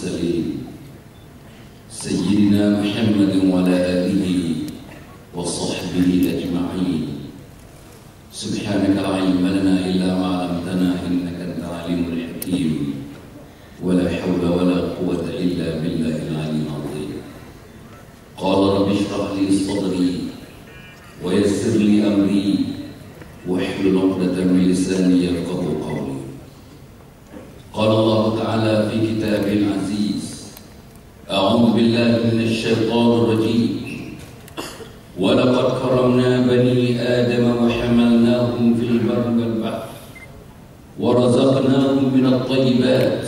المرسلين سيدنا محمد وعلى آله وصحبه أجمعين. سبحانك لا علم لنا إلا ما علمتنا إنك أنت العليم الحكيم، ولا حول ولا قوة إلا بالله العلي العظيم. قال رب اشرح لي صدري ويسر لي أمري واحلل عقدة من لساني يفقهوا قولي. قال الله تعالى في كتابه العزيز: أعوذ بالله من الشيطان الرجيم: ولقد كرمنا بني آدم وحملناهم في البر والبحر ورزقناهم من الطيبات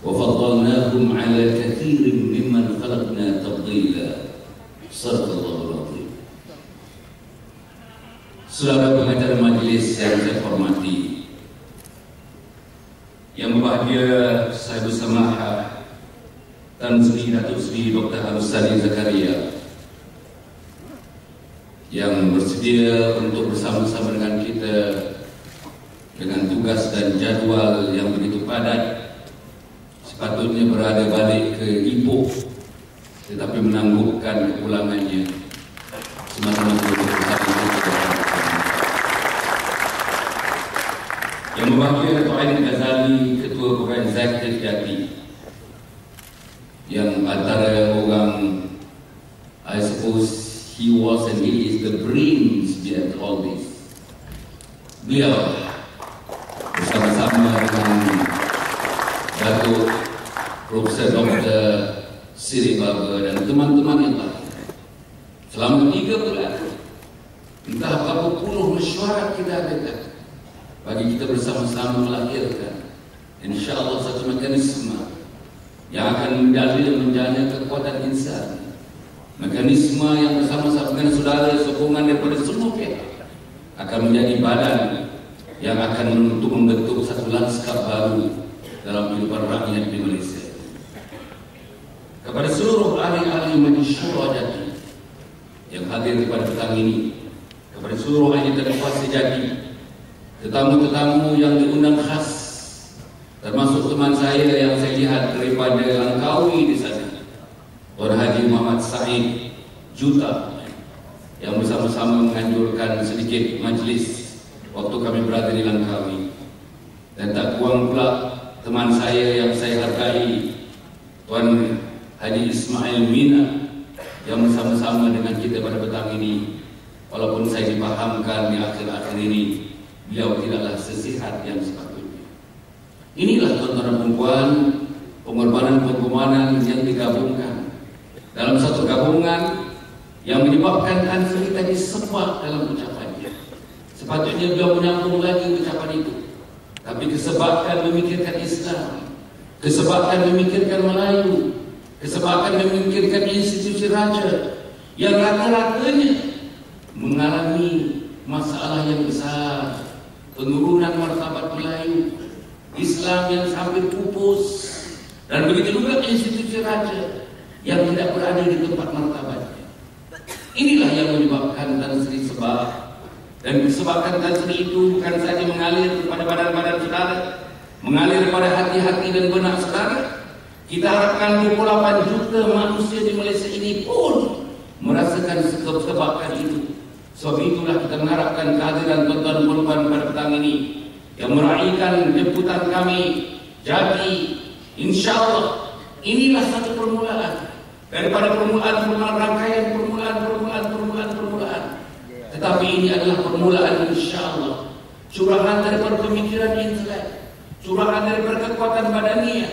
وفضلناهم على كثير ممن خلقنا تفضيلا. صدق الله العظيم. Saudara pengacara majelis yang saya hormati, yang berbahagia saya bersama Tan Sri Datuk Sri Dr. Harusani Zakaria yang bersedia untuk bersama-sama dengan kita dengan tugas dan jadual yang begitu padat, sepatutnya berada balik ke Ipoh, tetapi menangguhkan kepulangannya semata-mata untuk bersama kita. Yang berbahagia Datuk Ain Ghazali, Ketua Program Eksekutif Jati, yang antara orang, I suppose he was and he is the brains behind all this. Beliau bersama-sama dengan Datuk Profesor Dr. Siri Baba dan teman-teman yang lain selama 3 bulan, entah berapa puluh mesyuarat kita adakan bagi kita bersama-sama melahirkan insya-Allah satu mekanisme yang akan menjaga kekuatan insan, mekanisme yang bersama-sama dengan saudara sokongan daripada semua pihak akan menjadi badan yang akan untuk membentuk satu lanskap baru dalam kehidupan rakyat di Malaysia. Kepada seluruh ahli-ahli Majlis Syura Jati yang hadir pada petang ini, kepada seluruh ahli kuasa Jati, tetamu-tetamu yang diundang khas, termasuk teman saya yang saya lihat daripada Langkawi di sana, Tuan Haji Muhammad Said Juta, yang bersama-sama menganjurkan sedikit majlis waktu kami berada di Langkawi. Dan tak kurang pula teman saya yang saya hargai, Tuan Haji Ismail Mina, yang bersama-sama dengan kita pada petang ini. Walaupun saya dipahamkan di akhir-akhir ini beliau tidaklah sesihat yang sepatutnya. Inilah tuan-tuan dan puan, pengorbanan-pengorbanan yang digabungkan dalam satu gabungan yang menyebabkan Tan Sri tadi sebab dalam ucapannya. Sepatutnya beliau menyambung lagi ucapan itu, tapi kesebabkan memikirkan Islam, kesebabkan memikirkan Melayu, kesebabkan memikirkan institusi raja yang rata-ratanya mengalami masalah yang besar, penurunan martabat Melayu, Islam yang hampir pupus, dan begitu juga institusi raja yang tidak berada di tempat martabatnya. Inilah yang menyebabkan Tan Sri sebab, dan disebabkan Tan Sri itu bukan saja mengalir kepada badan-badan saudara, mengalir pada hati-hati dan benak saudara. Kita harapkan 28 juta manusia di Malaysia ini pun merasakan sebabkan itu. Sebab itulah kita mengharapkan kehadiran tuan-tuan dan puan pada petang ini yang meraihkan jemputan kami Jati. InsyaAllah inilah satu permulaan daripada permulaan rangkaian permulaan. Tetapi ini adalah permulaan insyaAllah curahan daripada pemikiran intelek, curahan daripada kekuatan badaniah,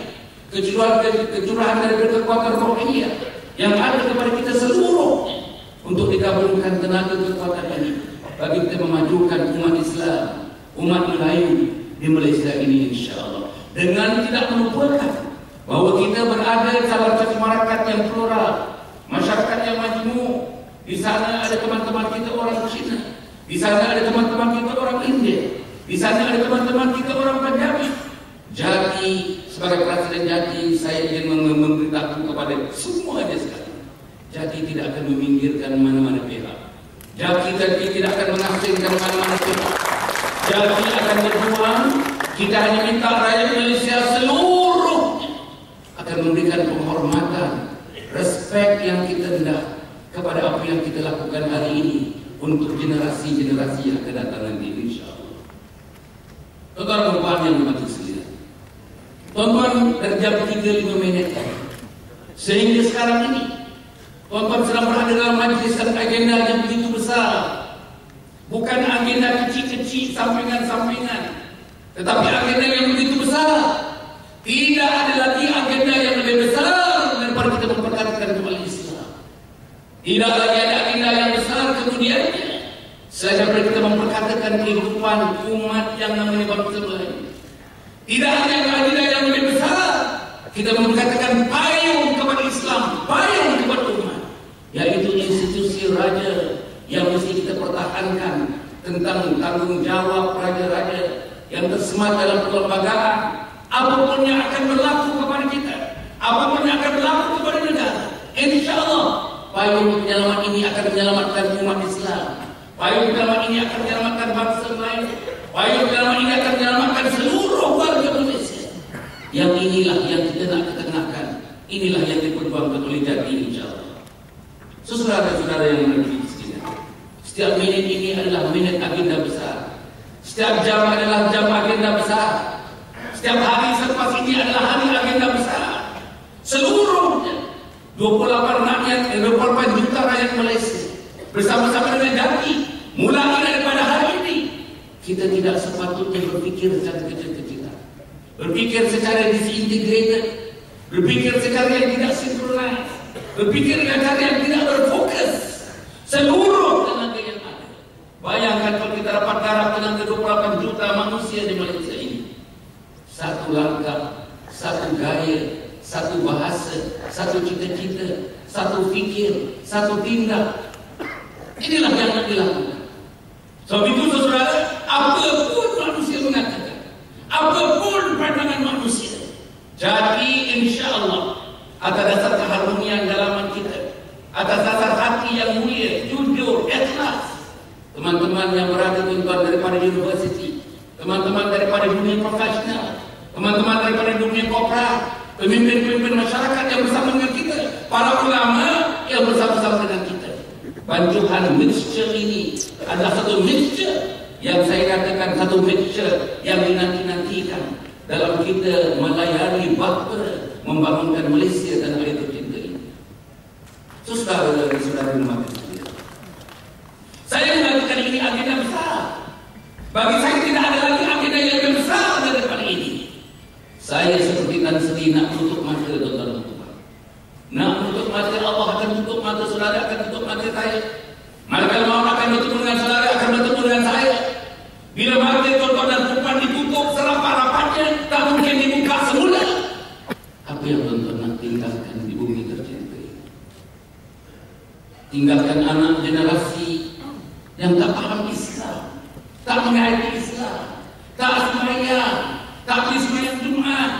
kecurahan daripada kekuatan rohiyah yang ada kepada kita seluruh, untuk digabungkan tenaga kekuatan ini bagi kita memajukan umat Islam, umat Melayu di Malaysia ini insyaAllah, dengan tidak melupakan bahawa kita berada dalam satu masyarakat yang plural, masyarakat yang majmuk. Di sana ada teman-teman kita orang Cina, di sana ada teman-teman kita orang India, di sana ada teman-teman kita orang Punjabi. Jati, sebagai Presiden Jati, saya ingin memberitahu kepada semuanya sekali, Jati tidak akan meminggirkan mana-mana pihak. Jati tidak akan mengasingkan mana-mana pihak. Jati akan berjuang. Kita hanya minta rakyat Malaysia seluruhnya akan memberikan penghormatan, respek yang kita hendak kepada apa yang kita lakukan hari ini untuk generasi-generasi yang akan datang nanti, insya-Allah. Tuan-tuan yang dimati sekalian, tuan-tuan dari jam 3:05 sehingga sekarang ini tuan-tuan sedang berada dalam majlis dan agenda yang begitu besar. Bukan agenda kecil-kecil, sampingan-sampingan, tetapi agenda yang begitu besar. Tidak ada lagi agenda yang lebih besar daripada kita memperkatakan kembali Islam. Tidak lagi ada agenda yang besar kemudiannya selain daripada kita memperkatakan kehidupan umat yang namanya bangsa Melayu. Tidak ada agenda yang lebih besar kita memperkatakan payung kepada Islam, payung kepada umat, yaitu institusi raja yang mesti kita pertahankan tentang tanggung jawab raja-raja yang tersemat dalam perlembagaan. Apapun yang akan berlaku kepada kita, apapun yang akan berlaku kepada negara, insya-Allah payung penyelamat ini akan menyelamatkan umat Islam. Payung penyelamat ini akan menyelamatkan bangsa Melayu. Payung penyelamat ini akan menyelamatkan seluruh warga Malaysia. Yang inilah yang kita nak ketengahkan. Inilah yang diperjuangkan oleh Jati, insya-Allah. Saudara-saudara yang berada di sini, setiap minit ini adalah minit agenda besar. Setiap jam adalah jam agenda besar. Setiap hari selepas ini adalah hari agenda besar. Seluruhnya 28 juta rakyat Malaysia bersama-sama dengan Jati, mulai daripada hari ini, kita tidak sepatutnya berfikir secara kecil-kecilan, berfikir secara disintegrated, berfikir secara yang tidak sinkronis, berfikir dengan cara yang tidak berfokus. Seluruh tenaga yang ada. Bayangkan kalau kita dapat garap tenaga 28 juta manusia di Malaysia ini. Satu langkah, satu gaya, satu bahasa, satu cita-cita, satu fikir, satu tindak. Inilah yang nak dilakukan. Sebab itu saudara, apapun manusia mengatakan, apapun pandangan manusia, jadi insya-Allah atas dasar keharmonian dalaman kita, atas dasar hati yang mulia, jujur, ikhlas, teman-teman yang berada tuan-tuan daripada universiti, teman-teman daripada dunia profesional, teman-teman daripada dunia korporat, pemimpin-pemimpin masyarakat yang bersama dengan kita, para ulama yang bersama-sama dengan kita. Bantuan mixture ini adalah satu mixture yang saya katakan satu mixture yang dinanti-nantikan dalam kita melayani bahtera membangunkan Malaysia dan air tercinta ini. Saudara-saudara yang mati sekalian, saya mengatakan ini agenda besar. Bagi saya tidak ada lagi agenda yang lebih besar daripada ini. Saya seperti Tan Sri nak tutup mata, tuan-tuan. Nak tutup mata, Allah akan tutup mata saudara, akan tutup mata saya. Malaikat maut akan bertemu dengan saudara, akan bertemu dengan saya. Bila mata tuan-tuan dan puan ditutup serapat-rapatnya, tak mungkin dibuka semula. Apa yang tuan-tuan nak tinggalkan di bumi tercinta ini? Tinggalkan anak generasi yang tak paham Islam, tak mengerti Islam, tak sembahyang, tak pergi sembahyang Jumaat,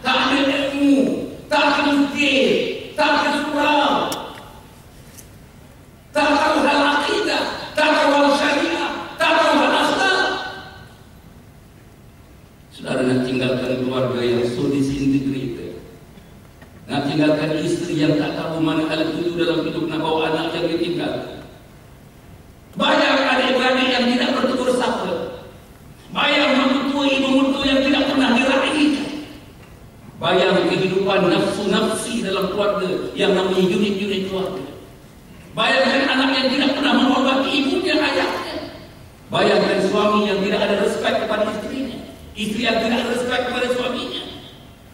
tak ambil ilmu, tak ke masjid, tak ke surau, tak tahu hal akidah, tak tahu hal syariah, tak tahu hal akhlak. Saudara nak tinggalkan keluarga yang so disintegrated, nak tinggalkan isteri yang tak tahu mana hal tuju dalam hidup, nak bawa anak yang ditinggalkan. Banyak adik-beradik yang tidak bertegur sapa. Bayang mertua, ibu mertua yang tidak pernah diraihkan. Bayang kehidupan nafsu-nafsi dalam keluarga yang namanya unit-unit keluarga. Bayangkan anak yang tidak pernah menghormati ibunya, ayahnya. Bayangkan suami yang tidak ada respect kepada istrinya, istri yang tidak ada respect kepada suaminya.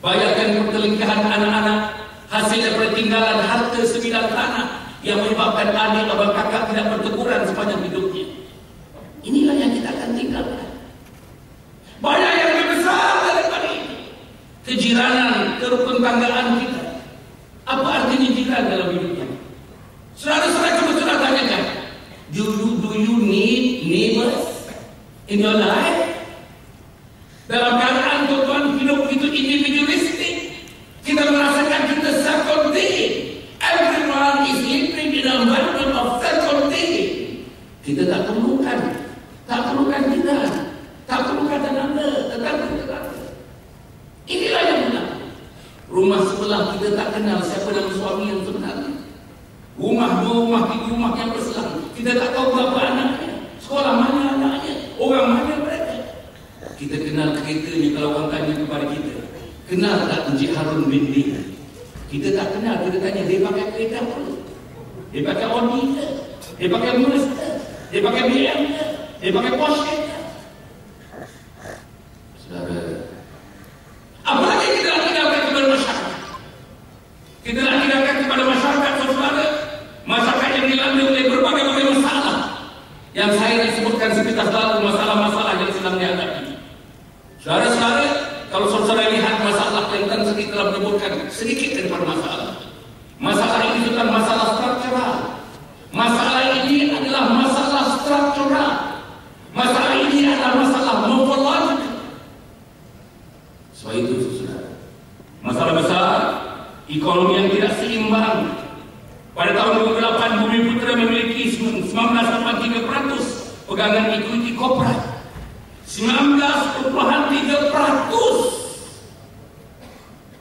Bayangkan pertelingkahan anak-anak hasil daripada tinggalan harta sebidang tanah yang menyebabkan adik abang kakak tidak berteguran sepanjang hidupnya. Inilah yang kita akan tinggalkan. Banyak yang lebih besar daripada ini. Kejiranan, kerukun tanggaan kita. Apa artinya jiran dalam hidupnya? Saudara-saudara, coba saudara tanyakan, do you need neighbors in your life? Dalam keadaan tuan-tuan hidup itu individualistik, kita merasakan kita self-contained. Everyone is living in an environment of self-contained. Kita tak perlukan kita, tak perlukan tenaga, tetangga. Inilah yang benar. Rumah sebelah seolah-olah kita tak kenal siapa nama suami yang sebenarnya. Rumah, 2 rumah, 3 rumah yang berselang. Kita tak tahu berapa anaknya, sekolah mana anaknya, orang mana mereka. Kita kenal keretanya kalau orang tanya kepada kita, kenal tak Encik Harun bin Din? Kita tak kenal, kita tanya dia pakai kereta apa? Dia pakai Audi ke? Dia pakai Mercedes ke? Dia pakai BM ke? Dia pakai Porsche ke? Saudara, apa lagi kita nak tinggalkan kepada masyarakat? Kita nak tinggalkan kepada masyarakat, saudara, masyarakat yang dilanda oleh berbagai-bagai masalah yang saya nak sebutkan sepintas lalu, masalah-masalah yang sedang dihadapi. Saudara-saudara, kalau saudara lihat masalah yang kan sedikit telah menyebutkan sedikit daripada masalah. Masalah ini bukan masalah struktural. Masalah ini adalah masalah struktural. Masalah ini adalah masalah morfologik. Sebab itu, saudara, masalah besar ekonomi yang tidak seimbang. Pada tahun 2008, Bumi Putra memiliki 19,3% pegangan ekuiti korporat. 19,3%.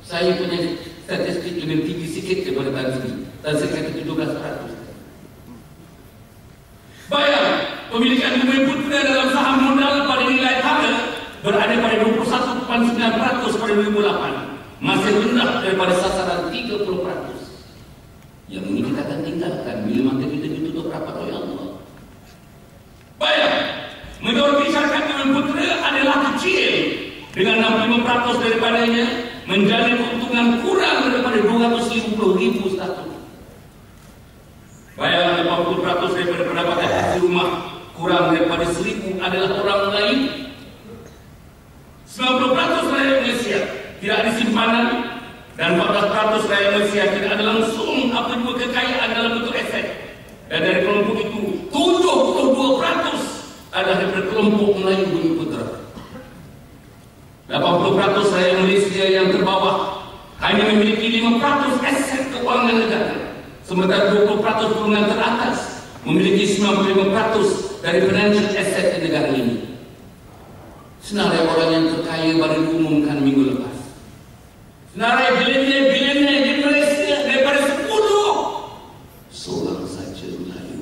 Saya punya statistik lebih tinggi sikit daripada Tan Sri. Tan Sri kata 17%. Bayar pemilikan Bumi Putra dalam saham modal pada nilai harga berada pada 21,9% pada 2008. Masih rendah daripada sasaran 30%. Yang ini kita akan tinggalkan bila mata kita ditutup rapat oleh Allah. Bayar majoriti syarikat Bumi Putra adalah kecil, dengan 65% daripadanya menjalin keuntungan kurang daripada 250,000 status. Bayar 80% daripada pendapatan hasil rumah kurang daripada 1,000 adalah orang lain. 90% rakyat Malaysia tidak ada simpanan dan 14% rakyat Malaysia tidak ada langsung apa juga kekayaan dalam bentuk aset. Dan dari kelompok itu 72% adalah daripada kelompok Melayu Bumi Putra. 80% rakyat Malaysia yang terbawah hanya memiliki 5% aset keuangan negara, sementara 20% golongan teratas memiliki 95% dari financial asset di negara ini. Senarai orang yang terkaya baru diumumkan minggu lepas. Senarai bilioner di Malaysia daripada 10, seorang saja Melayu.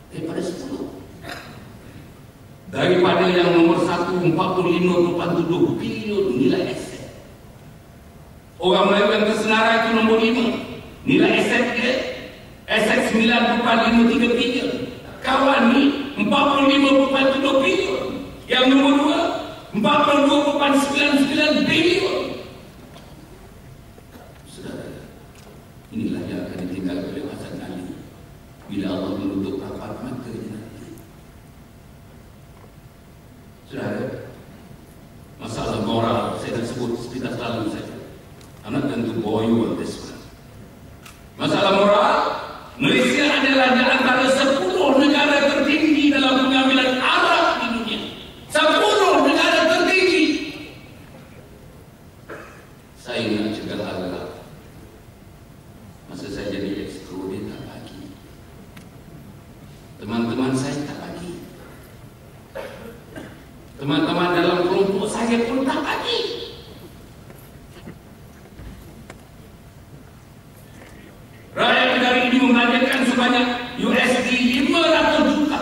Daripada 10. Daripada yang nomor 1, 45.7 bilion nilai aset. Orang Melayu yang tersenarai itu nombor 5. Nilai aset dia, aset 9.53 bilion. Kawan ni 45.7 bilion. Yang nomor 2, 42.99 bilion. Saudara, inilah yang akan ditinggalkan oleh Hasan Ali bila Allah menutup rapat matanya nanti. Saudara, masalah moral saya dah sebut sepintas lalu saja. I'm not going to bore you on this one. Masalah moral, Malaysia adalah di antara 10 negara tertinggi dalam pengambilan Arab di dunia. 10 negara tertinggi. Saya nak cegah Arab. Masa saya jadi exco, dia tak bagi. Teman-teman saya tak bagi. Teman-teman dalam kelompok saya pun tak bagi. Rakyat negara ini membelanjakan sebanyak USD 500 juta,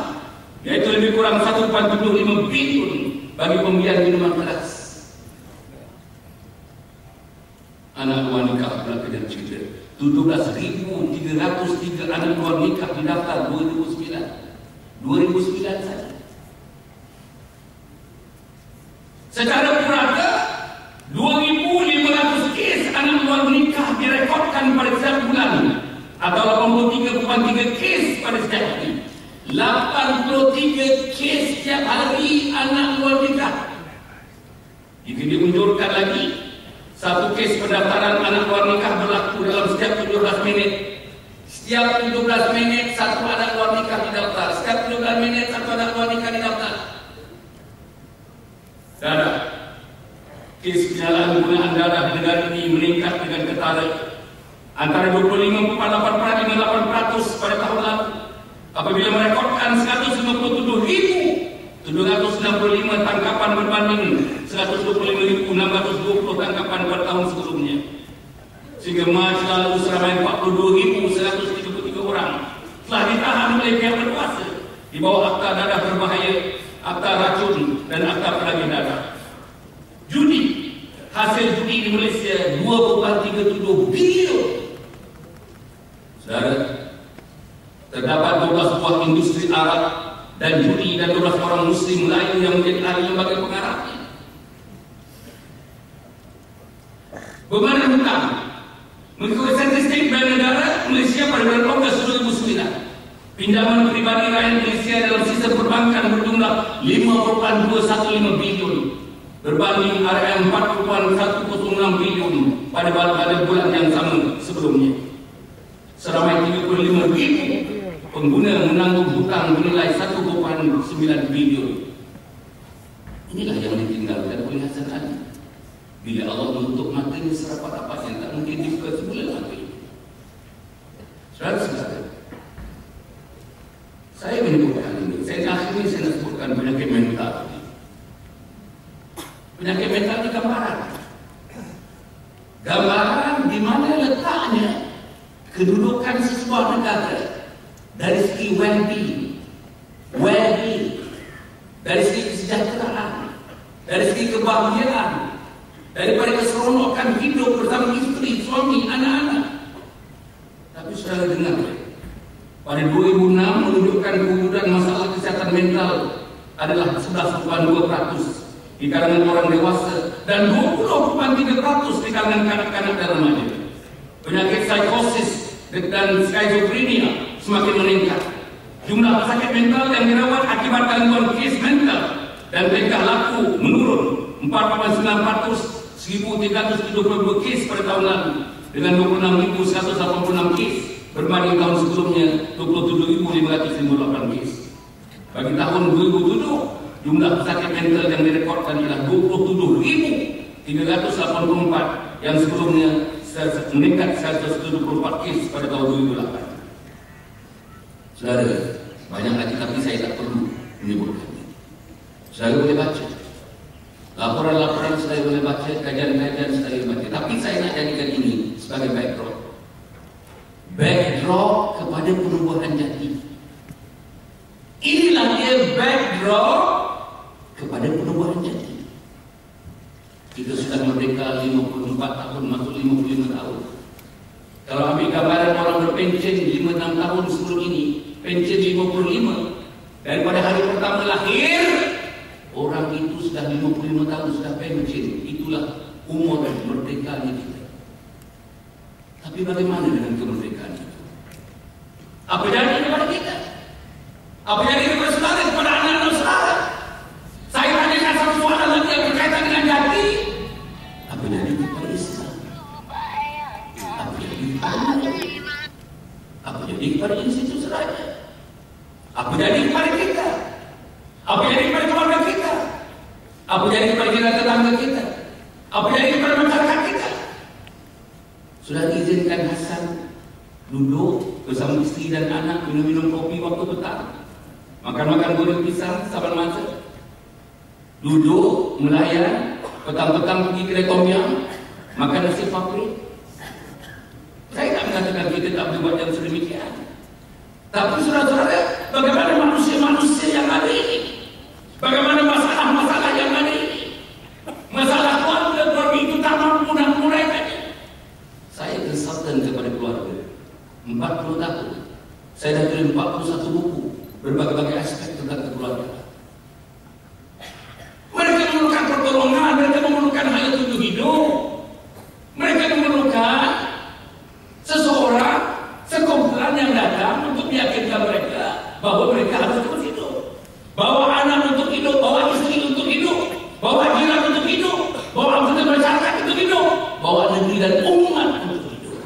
iaitu lebih kurang 1.75 bilion bagi pembelian minuman keras. Anak luar nikah pula kena cerita. 17,303 anak luar nikah didaftar 2009 saja. Secara purata 2,500 kes anak luar nikah direkodkan pada setiap bulan, atau 83,3 kes pada setiap hari. 83 kes setiap hari anak luar nikah. Jika diunjurkan lagi, satu kes pendaftaran anak luar nikah berlaku dalam setiap 17 minit. Setiap 17 minit satu anak luar nikah didaftar. Setiap 17 minit satu anak luar nikah didaftar. Darah, kes penyalaan penggunaan darah di negara ini meningkat dengan ketara antara 25,8% pada tahun lalu, apabila merekodkan 157,700 765 tangkapan berbanding 125.620 tangkapan pada tahun sebelumnya. Sehingga Mac lalu seramai 42.133 orang telah ditahan oleh pihak berkuasa di bawah Akta Dadah Berbahaya, Akta Racun, dan Akta Pelagi Dadah. Judi, hasil judi di Malaysia 2.37 bilion. Saudara, terdapat 12 buah industri Arab dan judi dan 12 orang Muslim lain yang menjadi ahli lembaga pengarahnya. Beban hutang mengikut statistik Bank Negara Malaysia pada bulan Ogos 2009, pinjaman pribadi rakyat Malaysia dalam sistem perbankan berjumlah 5.215 bilion berbanding RM 4.106 bilion pada bulan yang sama sebelumnya. Seramai 35.000 pengguna menanggung hutang bernilai 1.9 bilion. Inilah yang ditinggalkan oleh Hasan Ali. Bila Allah menutup matanya serapat-rapatnya, tak mungkin dibuka semula lagi. Saudara-saudara, saya menyebutkan ini. Saya nak sebutkan penyakit mental. Penyakit mental di gambaran. Gambaran di mana letaknya kedudukan sebuah negara dari segi well-being, dari segi kesejahteraan, dari segi kebahagiaan, daripada keseronokan hidup bersama isteri, suami, anak-anak. Tapi saudara dengar, pada 2006 menunjukkan kewujudan masalah kesihatan mental adalah 11.2% di kalangan orang dewasa dan 20.3% di kalangan kanak-kanak dan remaja. Penyakit psikosis dan skizofrenia semakin meningkat. Jumlah pesakit mental yang dirawat akibat gangguan kes mental dan tingkah laku menurun 4.9%, 1.372 kes pada tahun lalu dengan 26.186 kes berbanding tahun sebelumnya 27.558 kes. Bagi tahun 2007, jumlah pesakit mental yang direkodkan ialah 27.384 yang sebelumnya meningkat 174 kes pada tahun 2008. Saudara, banyak lagi tapi saya tak perlu menyebutkannya. Saudara boleh baca laporan-laporan, saya boleh baca kajian-kajian, saya boleh baca. Tapi saya nak jadikan ini sebagai backdrop kepada perubahan jati. Inilah dia backdrop kepada perubahan jati. Kita sudah merdeka 54 tahun, masuk 55 tahun. Kalau ambil gambaran orang berpencen 5-6 tahun sebelum ini, pencen 55, daripada hari pertama lahir, orang itu sudah 55 tahun, sudah pencen. Itulah umur merdekanya kita. Tapi bagaimana dengan kemerdekaan itu? Apa jadi kepada kita? Apa jadi kepada saudara, kepada anak-anak saudara? Saya tanyakan satu soalan lagi yang berkaitan dengan jati. Apa jadi kepada Islam? Apa jadi kepada apa jadi kepada institusi raja? Apa jadi kepada kita? Apa jadi kepada keluarga kita? Apa jadi kepada kita tetangga kita? Apa jadi kepada masyarakat kita? Sudah diizinkan Hasan duduk bersama isteri dan anak minum-minum kopi waktu petang, makan-makan goreng pisang saban masa, duduk melayan, petang-petang pergi kedai tom yum, makan nasi papri. Saya tak mengatakan kita tak boleh buat yang sedemikian. Tapi saudara-saudara, bagaimana manusia-manusia yang ada ini? Bagaimana masalah-masalah yang ada ini? Masalah keluarga itu tak mampu dan mereka. Saya konsultan kepada keluarga 40 tahun. Saya dah tulis 41 buku berbagai-bagai aspek tentang keluarga. Mereka memerlukan pertolongan, mereka memerlukan hal tujuh hidup. Mereka memerlukan seseorang, sekumpulan yang datang untuk meyakinkan mereka bahwa mereka harus terus hidup, bawa anak untuk hidup, bawa istri untuk hidup, bawa jiran untuk hidup, bawa anggota masyarakat untuk hidup, bawa negeri dan umat untuk hidup.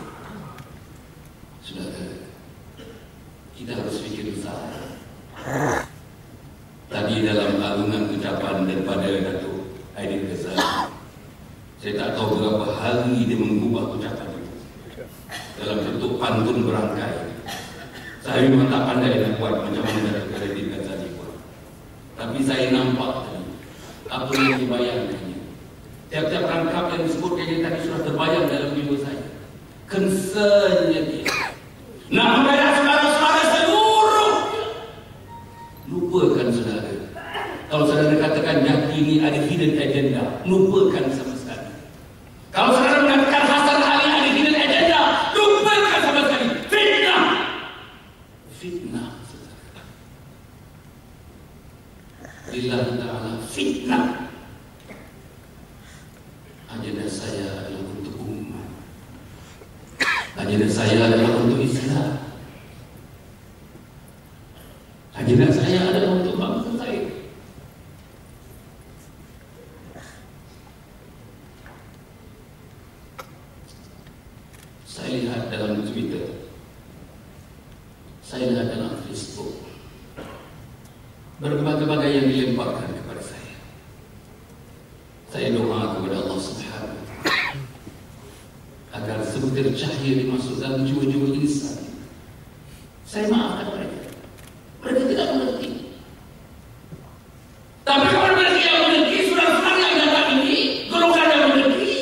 Saudara, kita harus fikir besar. Tadi dalam alunan ucapan daripada Datuk Aidil Ghazali, saya tak tahu berapa hari dia mengubah ucapan itu dalam bentuk pantun berangkai. Saya memang tak pandai nak buat macam mana Datuk Aidil Ghazali buat. Tapi Tapi saya nampak tadi apa yang dibayangkannya. Tiap-tiap rangkap yang disebutkan tadi sudah terbayang dalam jiwa saya. Concernnya dia nak membayar saudara-saudara seluruhnya. Lupakan saudara. Kalau saudara katakan yakini ada hidden agenda, lupakan sama sekali. Kalau saudara mengatakan Hasan Ali ada hidden agenda, lupakan sama sekali. Fitnah. Fitnah. Lillahi ta'ala fitnah. Agenda saya adalah untuk umat. Agenda saya adalah untuk Islam. Agenda saya adalah untuk bangsa saya. Saya lihat dalam Twitter, saya lihat dalam Facebook, berbagai-bagai yang dilemparkan kepada saya. Saya doa kepada Allah Subhanahu wa Ta'ala agar sebutir cahaya dimasuk dalam jiwa-jiwa insan. Saya maafkan mereka. Mereka tidak mengerti. Tapi kalau mereka yang mengerti, saudara-saudara yang datang ini, golongan yang mengerti,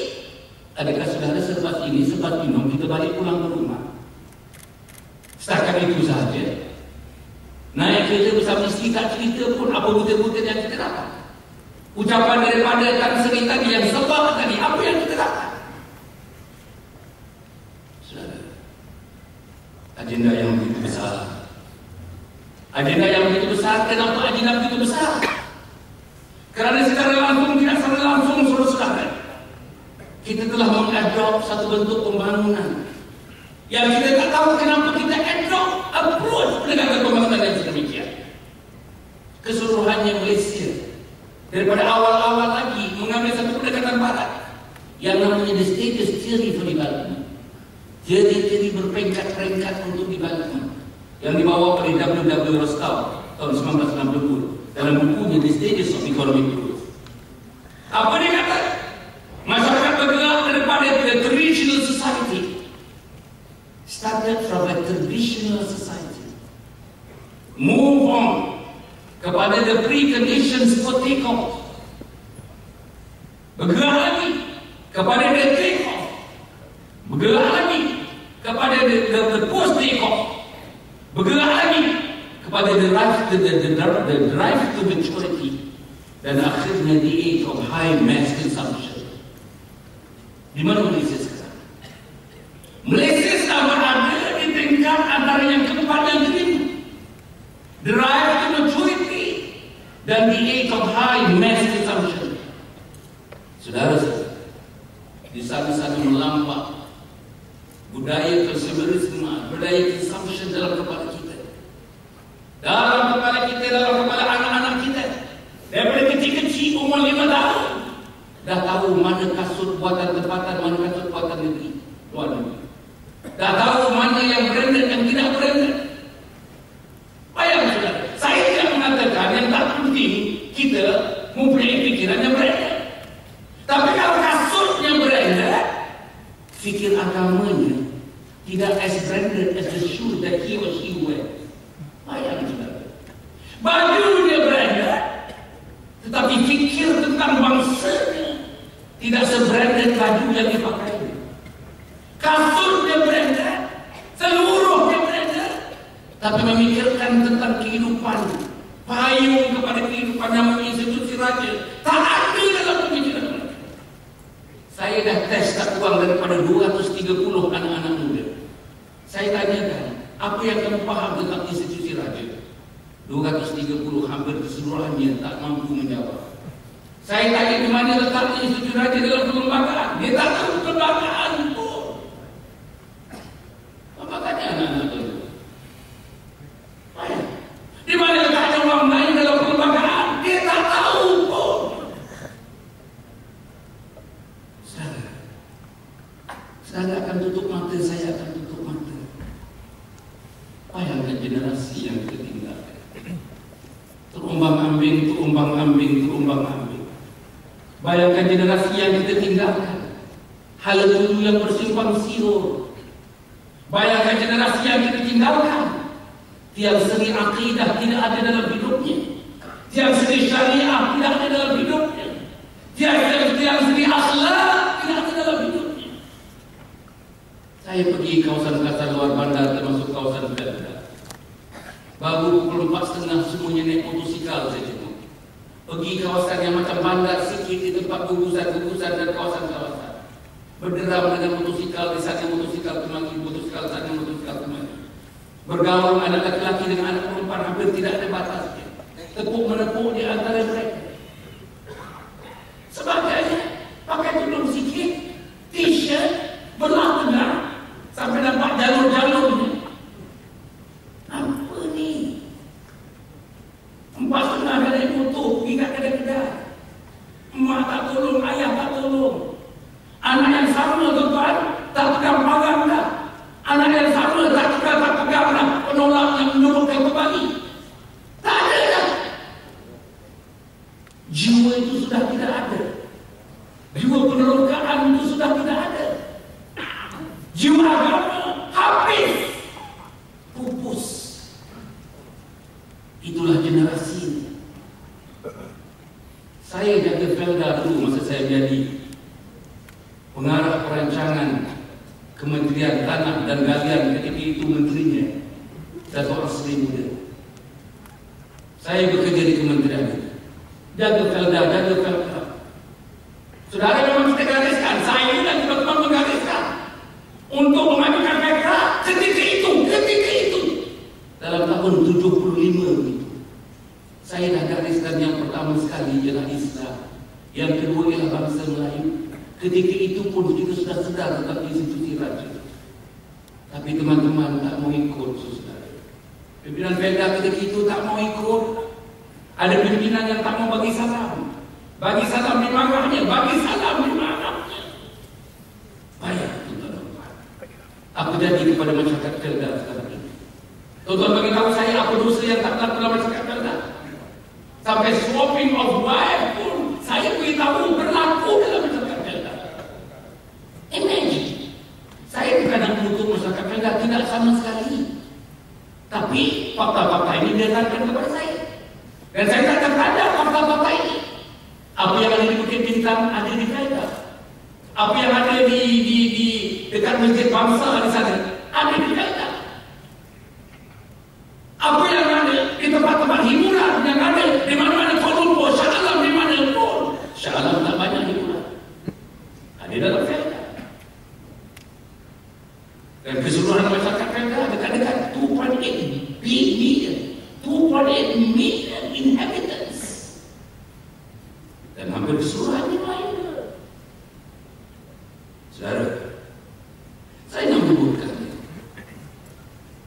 adakah saudara sebab ini, sebab minum, kita balik pulang ke rumah? Setakat itu sahaja. Naik kereta bersama isteri, tak cerita pun apa butir-butir yang kita dapat. Ucapan daripada Tan Sri tadi yang sebab tadi, apa yang kita dapat? Saudara, agenda yang begitu besar. Agenda yang begitu besar, kenapa agenda begitu besar? Kerana secara langsung, tidak secara langsung, saudara-saudara, kita telah mengadop satu bentuk pembangunan yang kita tak tahu kenapa kita adopt approach penegakan pembangunan yang sedemikian. Keseluruhannya Malaysia daripada awal-awal lagi mengambil satu pendekatan barat yang namanya the status theory for development. Teori-teori berperingkat-peringkat untuk development yang dibawa oleh W.W. Rostow tahun 1962 dalam bukunya The Stages of Economic Growth. Apa dia kata? Masyarakat bergerak daripada the traditional society, started from a traditional society, move on kepada the preconditions for take-off, bergerak lagi kepada the take-off, bergerak lagi kepada the post take-off, bergerak lagi kepada the drive to maturity, dan akhirnya the age of high mass consumption. Di mana Malaysia sekarang? Malaysia sedang berada di tingkat antara yang keempat dan kelima, drive to maturity dan the age of high mass consumption. Saudara-saudara, di sana-sana melampak budaya consumerism, budaya consumption dalam kepala kita, dalam kepala anak-anak kita. Daripada kecil-kecil umur 5 tahun dah tahu mana kasut buatan tempatan, mana kasut buatan negeri, luar negeri. Dah tahu mana yang branded, yang tidak branded. Bayang saudara, saya tidak mengatakan yang tak penting kita mempunyai fikiran yang branded. Tapi kalau kasutnya branded, fikir agamanya tidak as branded as the shoe that he or she wears. Bayang saudara, bajunya branded, tetapi fikir tentang bangsanya tidak sebranded baju yang dipakai. Kasurnya branded, seluruhnya branded, tapi memikirkan tentang kehidupan, payung kepada kehidupan namanya institusi raja, tak ada dalam pemikiran mereka. Saya dah tes tak kurang daripada 230 anak-anak muda. Saya tanyakan, apa yang kamu faham tentang institusi raja? 230 hampir keseluruhannya tak mampu menjawab. Saya tanya di mana letaknya institusi raja dalam perlembagaan. Dia tak tahu perlembagaan pun. Apa tanya anak-anak itu? Di mana letaknya orang lain dalam perlembagaan? Dia tak tahu pun. Saya akan tutup mata, saya akan tutup mata. Bayangkan generasi yang kita tinggalkan. Terumbang-ambing, terumbang-ambing, terumbang-ambing. Bayangkan generasi yang kita tinggalkan, hala dulu yang bersimpang siur. Bayangkan generasi yang kita tinggalkan, tiang seri akidah tidak ada dalam hidupnya. Tiang segi syariah tidak ada dalam hidupnya. Tiang segi akhlak tidak ada dalam hidupnya. Saya pergi kawasan luar bandar termasuk kawasan Belanda. Baru pukul 4.30 semuanya naik motosikal saya tengok. Pergi kawasan yang macam bandar sikit di tempat gugusan dan kawasan-kawasan. Berderam dengan motosikal, di sana motosikal kemari, motosikal sana, motosikal kemari. Bergaul anak laki-laki dengan anak perempuan hampir tidak ada batasnya. Tepuk-menepuk di antara mereka. Sebagainya pakai tudung sikit, t-shirt, belah tengah, sampai nampak jalur-jalurnya. Apa ni? 4.30 dah naik motor, pergi kat kedai-kedai. Mak tak tolong, ayah tak tolong. Anak yang sama tuan, tak pegang pagang dah. Anak yang sama tak pegang dah. Penolak yang menyuruhkan kembali. Tak ada dah. Jiwa itu sudah tidak ada. Jiwa penerokaan itu sudah tidak ada. Jiwa agama habis. Pupus. Itulah generasi ini. Saya jaga Felda dulu masa saya menjadi pengarah perancangan Kementerian Tanah dan Galian, ketika itu menterinya satu orang Sri muda. Saya bekerja di kementerian itu. Jaga Felda. Saudara, memang kita gariskan, saya dan teman-teman menggariskan untuk memajukan mereka ketika itu dalam tahun 75 begitu. Saya dah gariskan yang pertama sekali ialah Islam, yang kedua ialah bangsa Melayu. Ketika itu pun kita sudah sedar tentang institusi raja. Tapi teman-teman tak mau ikut, saudara. Pimpinan Felda ketika itu tak mau ikut. Ada pimpinan yang tak mau bagi salam. Bagi salam di marahnya, bagi salam di marahnya. Bayar tuan-tuan. Apa jadi kepada masyarakat Felda sekarang ini? Tuan-tuan bagi tahu saya apa dosa yang tak berlaku dalam masyarakat Felda. Sampai swapping of wife pun saya beritahu berlaku dalam masyarakat Felda. Imagine. Saya bukan nak menutup masyarakat Felda, tidak sama sekali. Tapi fakta-fakta ini didatangkan kepada saya. Dan saya katakan ada fakta-fakta ini. Apa yang ada di Bukit Bintang ada di Felda. Apa yang ada di dekat Masjid Bangsa di sana ada di Felda. Apa yang ada di tempat-tempat hiburan yang ada di mana-mana Kuala Lumpur, Shah Alam di mana pun. Shah Alam tak banyak hiburan. Ada dalam Felda. Dan keseluruhan masyarakat Felda dekat-dekat 2.8 million. 2.8 million inhabitants. Dan hampir keseluruhannya lain. Saudara, saya nak menyebutkan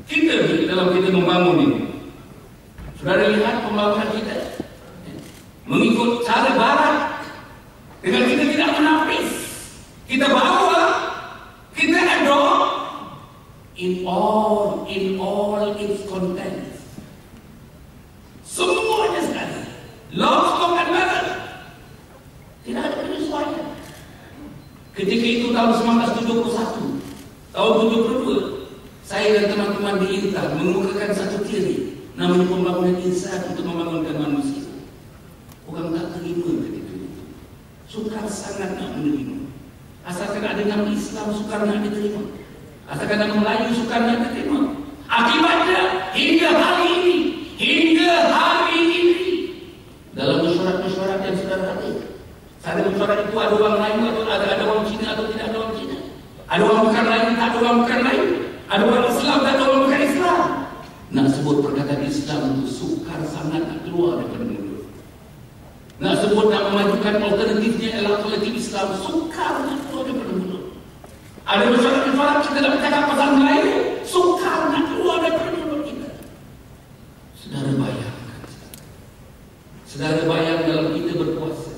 kita dalam kita membangun ini. Saudara lihat pembangunan kita mengikut cara barat dengan kita tidak menapis. Kita bawa, kita adopt in all its contents. Semuanya sekali. Lock, stock and barrel. Tidak ada penyesuaian. Ketika itu tahun 1971, tahun 72, saya dan teman-teman di Intan mengemukakan satu teori namanya pembangunan insan untuk membangunkan manusia. Orang tak terima ketika itu. Sukar sangat nak menerima. Asalkan ada nama Islam, sukar nak diterima. Asalkan nama Melayu, sukar nak diterima. Akibatnya hingga hari ini dalam mesyuarat-mesyuarat yang sudah hadir, ada mesyuarat itu ada orang Melayu atau ada orang Cina atau tidak ada orang Cina, ada orang bukan Melayu, tak ada orang bukan Melayu, ada orang Islam, tak ada orang bukan Islam. Nak sebut perkataan Islam itu sukar sangat nak keluar daripada mulut. Nak sebut nak memajukan alternatifnya adalah alternatif Islam, sukar nak keluar daripada mulut. Ada mesyuarat-mesyuarat kita nak bercakap pasal Melayu, sukar nak keluar daripada mulut kita. Saudara bayang dalam kita berkuasa,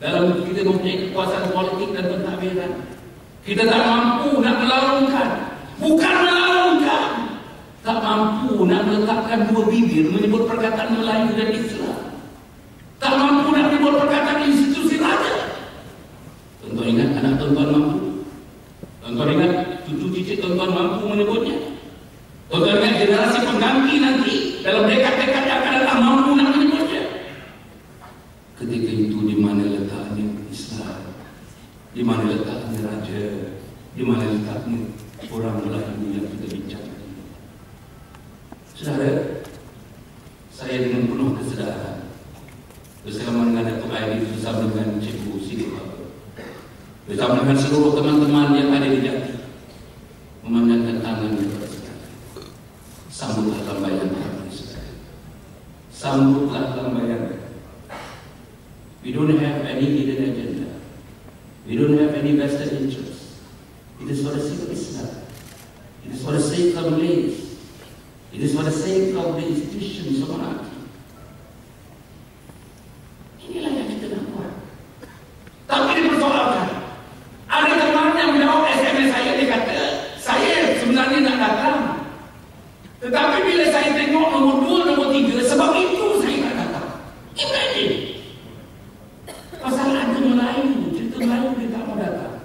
dalam kita mempunyai kekuasaan politik dan pentadbiran, kita tak mampu nak melaungkan, bukan melaungkan, tak mampu nak meletakkan dua bibir menyebut perkataan Melayu dan Islam, tak mampu nak menyebut perkataan institusi raja. Tuan-tuan ingat anak tuan-tuan mampu? Tuan-tuan ingat cucu cicit tuan-tuan mampu menyebutnya? Tuan-tuan ingat generasi pengganti nanti dalam dekad-dekad yang akan datang mampu nak menyebutnya? Di mana letaknya raja? Di mana letaknya orang Melayu yang kita bincangkan ini? Saudara, saya dengan penuh kesedaran bersama dengan Datuk Aidil, bersama dengan Cikgu Siti Bahadur, bersama dengan seluruh teman-teman yang ada di Jati, memandangkan tangan kepada saudara. Sambutlah lambayan kami, saudara. Sambutlah lambayan. We don't have any hidden agenda. We don't have any vested interest. It is for the sake of Islam. It is for the sake of Malays. It is for the sake of the institutions of monarchy. Inilah yang kita nak buat. Tapi dipersoalkan. Ada teman yang menjawab SMS saya, dia kata, saya sebenarnya nak datang. Tetapi bila saya tengok nombor 2, nombor 3, sebab itu saya nak datang. Imagine. Pasal ada Melayu, cerita Melayu dia tak mau datang.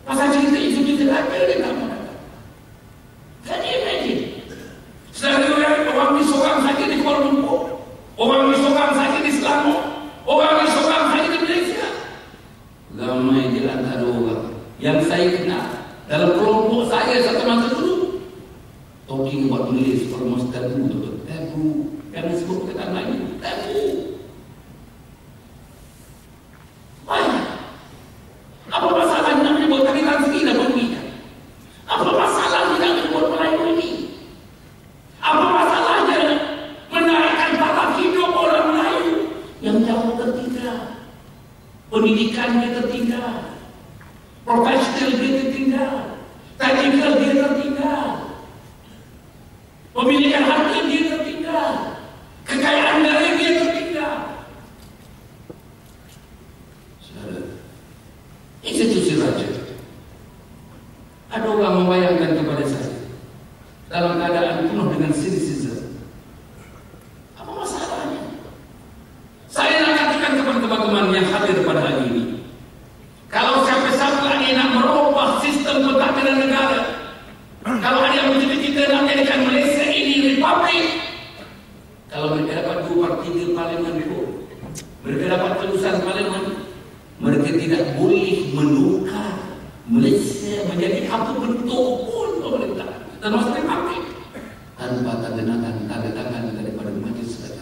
Pasal cerita isu-isu raja dia tak mau datang. Jadi imagine. Sedangkan orang ni seorang saja di Kuala Lumpur, orang ni seorang saja di Selangor, orang ni seorang saja di Malaysia. Ramai di antara orang yang saya kenal dalam kelompok saya satu masa dulu. Talking about Malays almost tabu, tabu. Jangan sebut perkataan lain, tabu. Banyak. Apa masalah nak menyebut kalian sendiri dan memberikan? Apa masalah nak menyebut Melayu ini? Apa masalahnya menaikkan taraf hidup orang Melayu yang jauh tertinggal? Pendidikan dia tertinggal, profesional dia tertinggal, teknikal dia tertinggal, pemilikan hakim dia tertinggal, kekayaan negara dia tertinggal. Institusi raja. Ada orang membayangkan kepada saya dalam keadaan penuh dengan cynicism. Apa masalahnya? Saya nak katakan kepada teman-teman yang hadir pada hari ini, kalau siapa-siapa lagi nak merubah sistem pentadbiran negara, kalau ada yang bercita-cita nak jadikan Malaysia ini republik, kalau mereka dapat 2/3 parlimen itu, mereka dapat terusan parlimen, mereka tidak boleh menukar Malaysia menjadi apa bentuk pun pemerintah termasuk republik tanpa tanda tangan daripada Majlis Raja.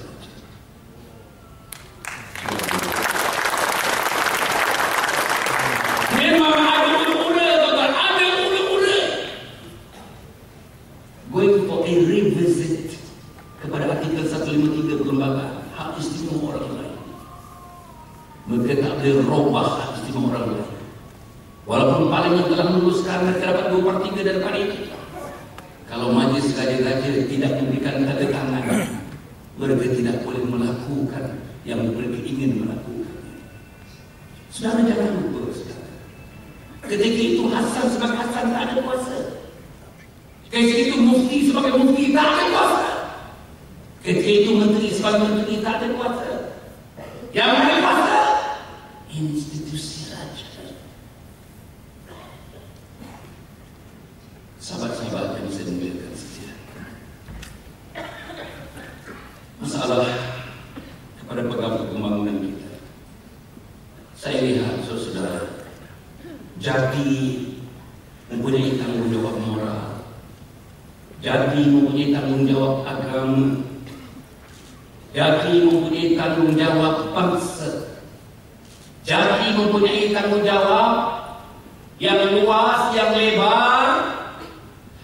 Memang ada ula-ula, tuan-tuan, ada ula-ula. Going for a revisit kepada artikel 153 Perlembagaan Hak Istimewa Orang Lain. Mereka tak boleh robah hak istimewa orang lain. Walaupun parlimen telah memutuskan mereka dapat 2/3 daripada ini. Kalau majlis raja-raja tidak memberikan tanda tangan, mereka tidak boleh melakukan yang mereka ingin melakukan. Saudara jangan lupa, saudara. Ketika itu Hasan sebagai Hasan tak ada kuasa. Ketika itu Mufti sebagai Mufti tak ada kuasa. Ketika itu Menteri sebagai Menteri tak ada kuasa. Yang ada kuasa institusi raja. Sahabat-sahabat yang bisa dimuliakan sekalian, masalah kepada pegawai pembangunan kita, saya lihat saudara, Jati mempunyai tanggungjawab moral, Jati mempunyai tanggungjawab agama, Jati mempunyai tanggungjawab bangsa, Jati mempunyai tanggungjawab yang luas, yang lebar.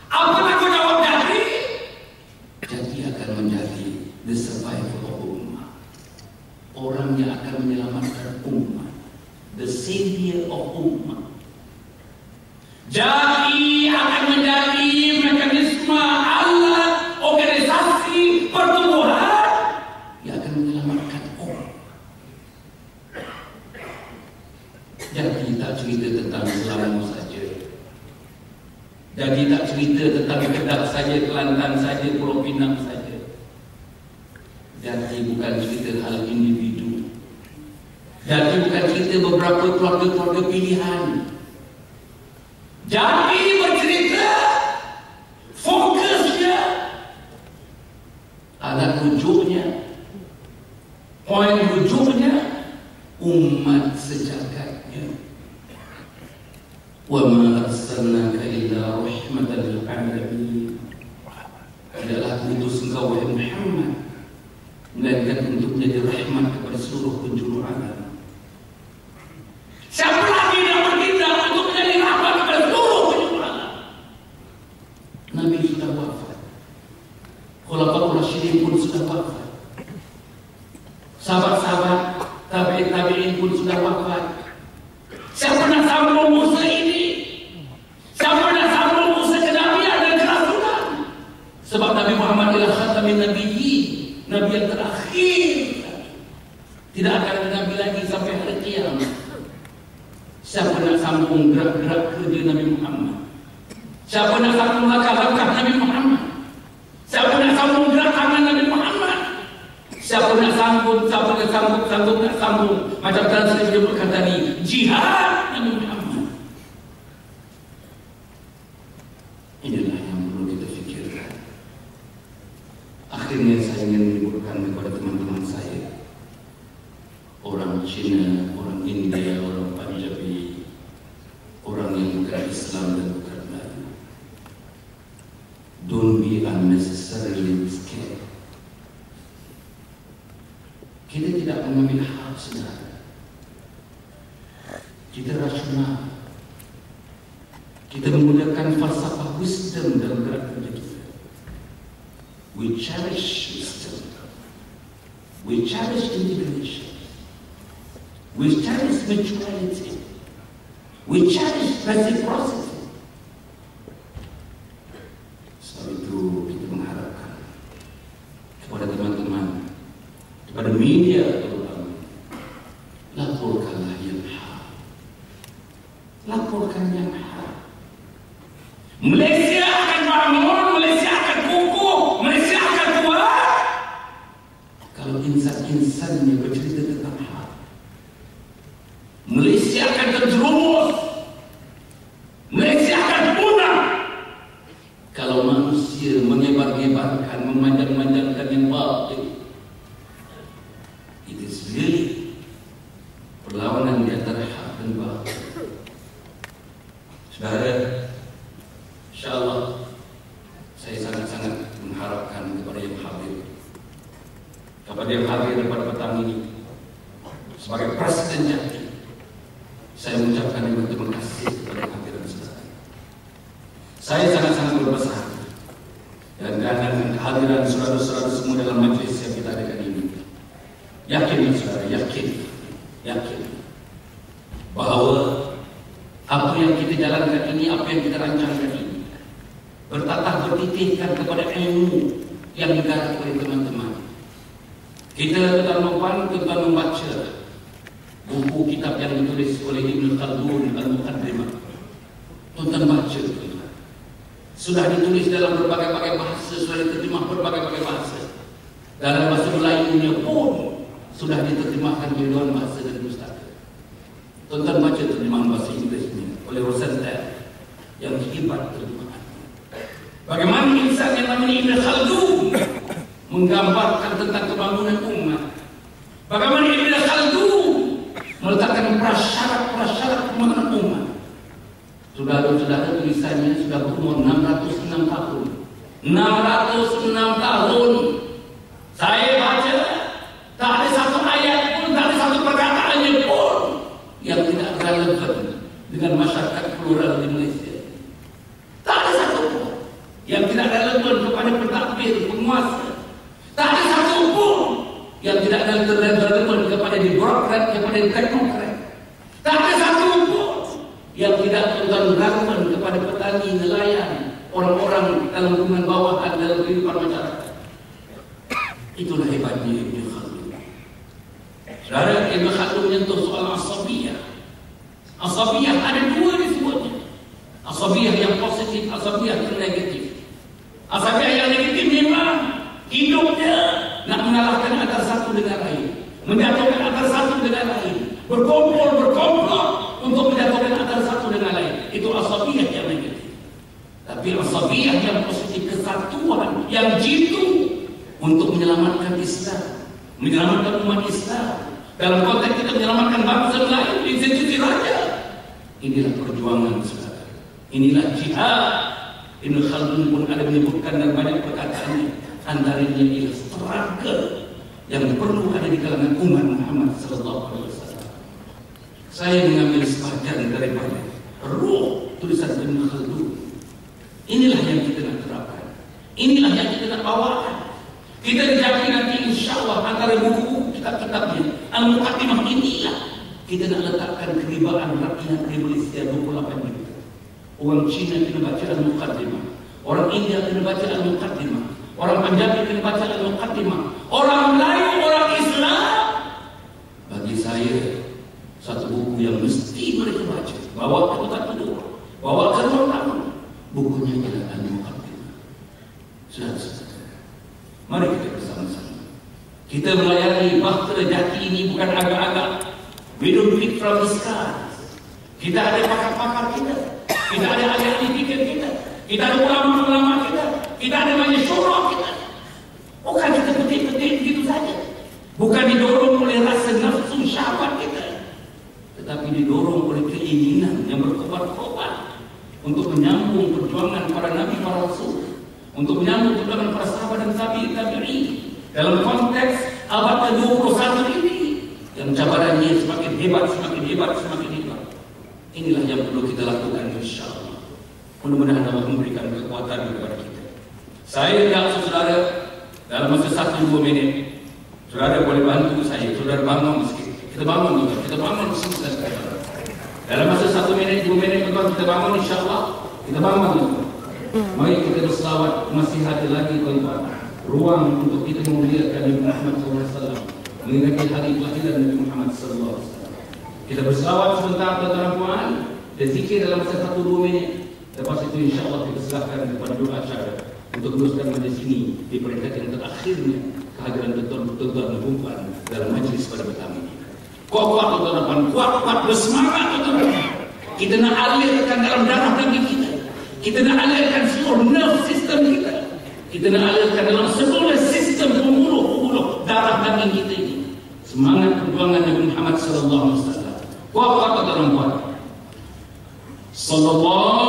Apa tanggungjawab Jati? Jati akan menjadi the survivor of ummah, orang yang akan menyelamatkan ummah, the savior of ummah. Jati akan menjadi mekanisme alat organisasi pertumbuhan yang akan menyelamatkan ummah. Jadi tak cerita tentang Selangor saja. Jadi tak cerita tentang Kedah saja, Kelantan saja, Pulau Pinang saja. Jadi bukan cerita hal individu. Jadi bukan cerita beberapa keluarga-keluarga pilihan. Jadi bercerita fokusnya, alat rujuknya, poin rujuknya umat sejagatnya. Wa ma arsalnaka illa rahmatan lil alamin. Tidaklah utus engkau wahai Muhammad melainkan untuk menjadi rahmat kepada seluruh penjuru alam. Siapa lagi yang bertindak untuk menjadi rahmat kepada seluruh penjuru alam? Nabi sudah wafat, Khulafaur Rasyidin pun sudah wafat, sahabat-sahabat tabi'in pun sudah wafat. Siapa nak sambung Musa ini? Siapa nak sambung Musa kenabian dan kerasulan? Sebab Nabi Muhammad adalah khatamin nabiyyin, Nabi yang terakhir. Tidak akan ada Nabi lagi sampai hari kiamat. Siapa nak sambung gerak-gerak kerja Nabi Muhammad? Siapa nak sambung langkah-langkah Nabi Muhammad? Siapa nak sambung gerak tangan Nabi Muhammad? Siapa nak sambung macam saya menyebutkan tadi, jihad Nabi Muhammad. Inilah yang perlu kita fikirkan. Akhirnya saya ingin menyebutkan kepada teman-teman saya, orang Cina, orang India, orang Punjabi, orang yang bukan Islam dan bukan Melayu, don't be unnecessarily scared. Kita tidak mengambil hak saudara. Kita rasional. Kita menggunakan falsafah wisdom dalam gerak kerja kita. We cherish wisdom. We cherish integration. We cherish mutuality. We cherish reciprocity. Sebab itu kita mengharapkan kepada teman-teman, kepada media terutama, laporkanlah yang hak. Laporkan yang hak. Malaysia akan bangun, Malaysia akan kukuh, Malaysia akan kuat kalau insan-insannya bercerita tentang hak. Malaysia akan terjerumus, Malaysia akan punah kalau manusia menyebar-nyebarkan, memanjang-manjangkan yang batil. It is really perlawanan di antara hak dan batil. Saudara, insyaAllah saya sangat-sangat mengharapkan kepada yang hadir pada petang ini sebagai Presiden Jatim. Saya mengucapkan terima kasih kepada hadirin saudara. Saya sangat-sangat berbesar hati dan dengan kehadiran saudara-saudara semua dalam majlis yang kita adakan ini. Yakin saudara, yakin bahawa apa yang kita jalankan ini, apa yang kita rancangkan ini, bertatah bertitihkan kepada ilmu yang digarap oleh teman-teman. Kita tuan-tuan membaca buku kitab yang ditulis oleh Ibn Khaldun Al-Muqaddimah. Tuan-tuan baca, sudah ditulis dalam berbagai-bagai bahasa, sudah diterjemah berbagai-bagai bahasa. Dalam bahasa Melayunya pun sudah diterjemahkan di luar bahasa dan pustaka. Tuan-tuan baca terjemahan bahasa Inggrisnya oleh Rosenthal yang hebat terjemahan. Bagaimana insan yang namanya Ibn Khaldun menggambarkan tentang kebangunan umat. Bagaimana Ibn Khaldun meletakkan prasyarat pembangunan umat. Saudara-saudara, tulisannya sudah berumur 606 tahun. 606 tahun. Saya baca, tak ada satu ayat pun, tak ada satu perkataannya pun yang tidak relevan dengan masyarakat plural di Malaysia. Tak ada satu pun yang tidak relevan kepada pentadbir, penguasa. Tak ada satu pun yang tidak relevan kepada birokrat, kepada teknokrat. Tak ada satu pun yang tidak relevan kepada petani, nelayan, orang-orang dalam lingkungan bawahan dalam kehidupan masyarakat. Itulah hebatnya Ibn Khaldun. Saudara, Ibn Khaldun menyentuh soal asabiyah. Asabiyah ada dua disebutnya. Asabiyah yang positif, asabiyah yang negatif. Asabiyah yang negatif memang hidupnya nak mengalahkan antara satu dengan lain, menjatuhkan antara satu dengan lain, berkumpul untuk menjatuhkan antara satu dengan lain. Itu asabiyah yang negatif. Tapi asabiyah yang positif, kesatuan yang jitu untuk menyelamatkan Islam, menyelamatkan umat Islam. Dalam konteks kita menyelamatkan bangsa lain, institusi raja. Inilah perjuangan saudara. Inilah jihad. Ibn Khaldun pun ada menyebutkan dan banyak perkataannya. Antaranya ialah struggle yang perlu ada di kalangan umat Muhammad sallallahu alaihi wasallam. Saya mengambil sebagian daripada ruh tulisan Ibn Khaldun. Inilah yang kita nak terapkan. Inilah yang kita nak bawakan. Kita dijaki nanti insyaAllah antara buku-buku kitab-kitabnya Al-Muqaddimah inilah kita nak letakkan keribaan rakyat Indonesia 28 juta. Orang Cina kena baca Al-Muqaddimah, orang India kena baca Al-Muqaddimah, orang Punjabi kena baca Al-Muqaddimah, orang Melayu, orang Islam. Bagi saya satu buku yang mesti mereka baca. Bawa ke tempat tidur, bawa ke ruang tamu. Bukunya adalah Al-Muqaddimah. Saudara-saudara, mari kita bersama-sama. Kita melayani bahtera jati ini bukan agak-agak. We don't do it from the sky. Kita ada pakar-pakar kita. Kita ada ahli-ahli fikir kita. Kita ada ulama-ulama kita. Kita ada banyak syurah kita. Bukan kita petik-petik begitu saja. Bukan didorong oleh rasa nafsu syahwat kita, tetapi didorong oleh keinginan yang berkobar-kobar untuk menyambung perjuangan para nabi, para rasul, untuk menyambung perjuangan para sahabat dan tabi'in dalam konteks abad ke-21 ini yang cabarannya semakin hebat, semakin hebat, semakin hebat. Inilah yang perlu kita lakukan insyaAllah. Mudah-mudahan Allah memberikan kekuatan kepada kita. Saya dan saudara dalam masa 1-2 minit, saudara boleh bantu saya. Saudara bangun sikit. Kita bangun juga. Kita bangun sikit. Dalam masa 1 minit, 2 minit kita bangun insyaAllah. Kita bangun juga. Mari kita berselawat. Masih ada lagi tuan-tuan ruang untuk kita memuliakan Nabi Muhammad SAW, mengingati hari kelahiran Nabi Muhammad SAW. Kita berselawat sebentar tuan-tuan puan dan zikir dalam masa 1-2 minit. Lepas itu insyaAllah kita serahkan kepada doa acara untuk teruskan majlis ini di peringkat yang terakhirnya kehadiran tuan-tuan dan puan dalam majlis pada petang ini. Kuat-kuat tuan-tuan puan, kuat-kuat bersemangat tuan-tuan. Kita nak alirkan dalam darah daging kita. Kita nak alirkan seluruh nerve system kita. Kita nak alirkan dalam seluruh sistem pembuluh darah daging kita ini. Semangat perjuangan Nabi Muhammad sallallahu alaihi wasallam. Kuat-kuat tuan-tuan puan. Sallallahu